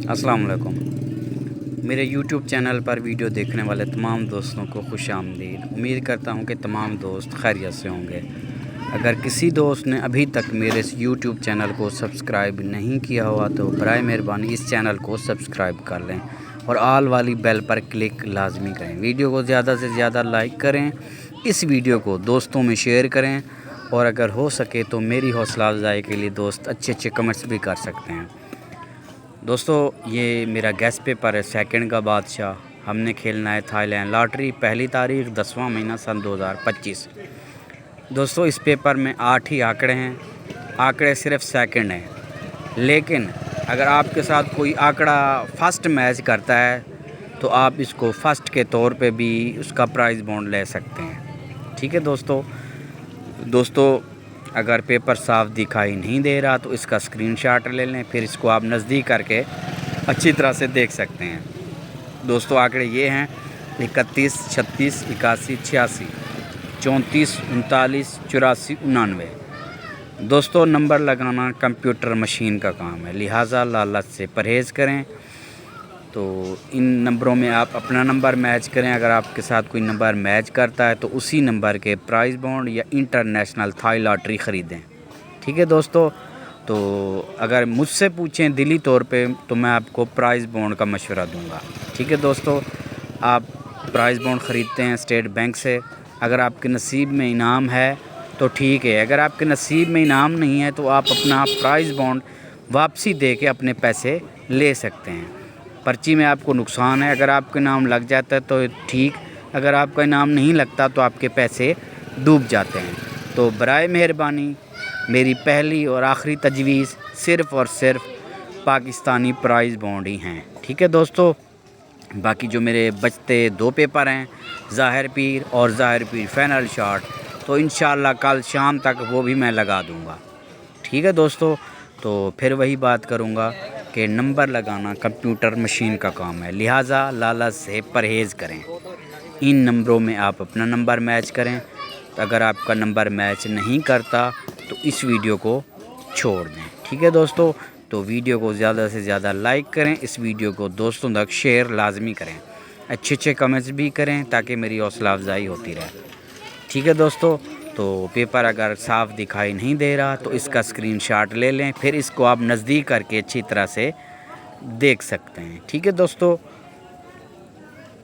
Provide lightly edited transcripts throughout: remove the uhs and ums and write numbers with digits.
अस्सलाम वालेकुम। मेरे यूट्यूब चैनल पर वीडियो देखने वाले तमाम दोस्तों को खुश आमदीद। उम्मीद करता हूँ कि तमाम दोस्त खैरियत से होंगे। अगर किसी दोस्त ने अभी तक मेरे इस यूट्यूब चैनल को सब्सक्राइब नहीं किया हुआ तो बराए मेहरबानी इस चैनल को सब्सक्राइब कर लें और आल वाली बेल पर क्लिक लाजमी करें। वीडियो को ज़्यादा से ज़्यादा लाइक करें, इस वीडियो को दोस्तों में शेयर करें और अगर हो सके तो मेरी हौसला अफजाई के लिए दोस्त अच्छे अच्छे कमेंट्स भी कर सकते हैं। दोस्तों ये मेरा गेस्ट पेपर है सेकंड का बादशाह। हमने खेलना है थाईलैंड लॉटरी, पहली तारीख 10वां महीना सन 2025। दोस्तों इस पेपर में 8 ही आंकड़े हैं। आंकड़े सिर्फ सेकंड हैं, लेकिन अगर आपके साथ कोई आंकड़ा फर्स्ट मैच करता है तो आप इसको फर्स्ट के तौर पे भी उसका प्राइज़ बॉन्ड ले सकते हैं। ठीक है दोस्तों अगर पेपर साफ दिखाई नहीं दे रहा तो इसका स्क्रीनशॉट ले लें, फिर इसको आप नज़दीक करके अच्छी तरह से देख सकते हैं। दोस्तों आंकड़े ये हैं 31, 36, 81, 86, 34, 39, 84, 99। दोस्तों नंबर लगाना कंप्यूटर मशीन का काम है, लिहाजा लालच से परहेज़ करें। तो इन नंबरों में आप अपना नंबर मैच करें। अगर आपके साथ कोई नंबर मैच करता है तो उसी नंबर के प्राइज़ बॉन्ड या इंटरनेशनल थाई लॉटरी ख़रीदें। ठीक है दोस्तों, तो अगर मुझसे पूछें दिली तौर पे तो मैं आपको प्राइज़ बॉन्ड का मशवरा दूंगा। ठीक है दोस्तों, आप प्राइज़ बॉन्ड ख़रीदते हैं स्टेट बैंक से। अगर आपके नसीब में इनाम है तो ठीक है, अगर आपके नसीब में इनाम नहीं है तो आप अपना प्राइज़ बॉन्ड वापसी दे के अपने पैसे ले सकते हैं। पर्ची में आपको नुकसान है, अगर आपका नाम लग जाता है तो ठीक, अगर आपका इनाम नहीं लगता तो आपके पैसे डूब जाते हैं। तो बराए मेहरबानी मेरी पहली और आखिरी तजवीज़ सिर्फ़ और सिर्फ पाकिस्तानी प्राइज़ बॉन्ड ही हैं। ठीक है दोस्तों, बाकी जो मेरे बचते 2 पेपर हैं ज़ाहिर पीर और ज़ाहिर पीर फाइनल शॉट, तो इंशाअल्लाह कल शाम तक वो भी मैं लगा दूँगा। ठीक है दोस्तों, तो फिर वही बात करूँगा कि नंबर लगाना कंप्यूटर मशीन का काम है, लिहाजा लालच से परहेज़ करें। इन नंबरों में आप अपना नंबर मैच करें। तो अगर आपका नंबर मैच नहीं करता तो इस वीडियो को छोड़ दें। ठीक है दोस्तों, तो वीडियो को ज़्यादा से ज़्यादा लाइक करें, इस वीडियो को दोस्तों तक शेयर लाजमी करें, अच्छे अच्छे कमेंट्स भी करें ताकि मेरी हौसला अफजाई होती रहे। ठीक है दोस्तों, तो पेपर अगर साफ़ दिखाई नहीं दे रहा तो इसका स्क्रीनशॉट ले लें, फिर इसको आप नज़दीक करके अच्छी तरह से देख सकते हैं। ठीक है दोस्तों,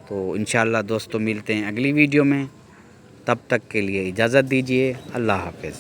तो इंशाअल्लाह दोस्तों मिलते हैं अगली वीडियो में। तब तक के लिए इजाज़त दीजिए। अल्लाह हाफ़िज़।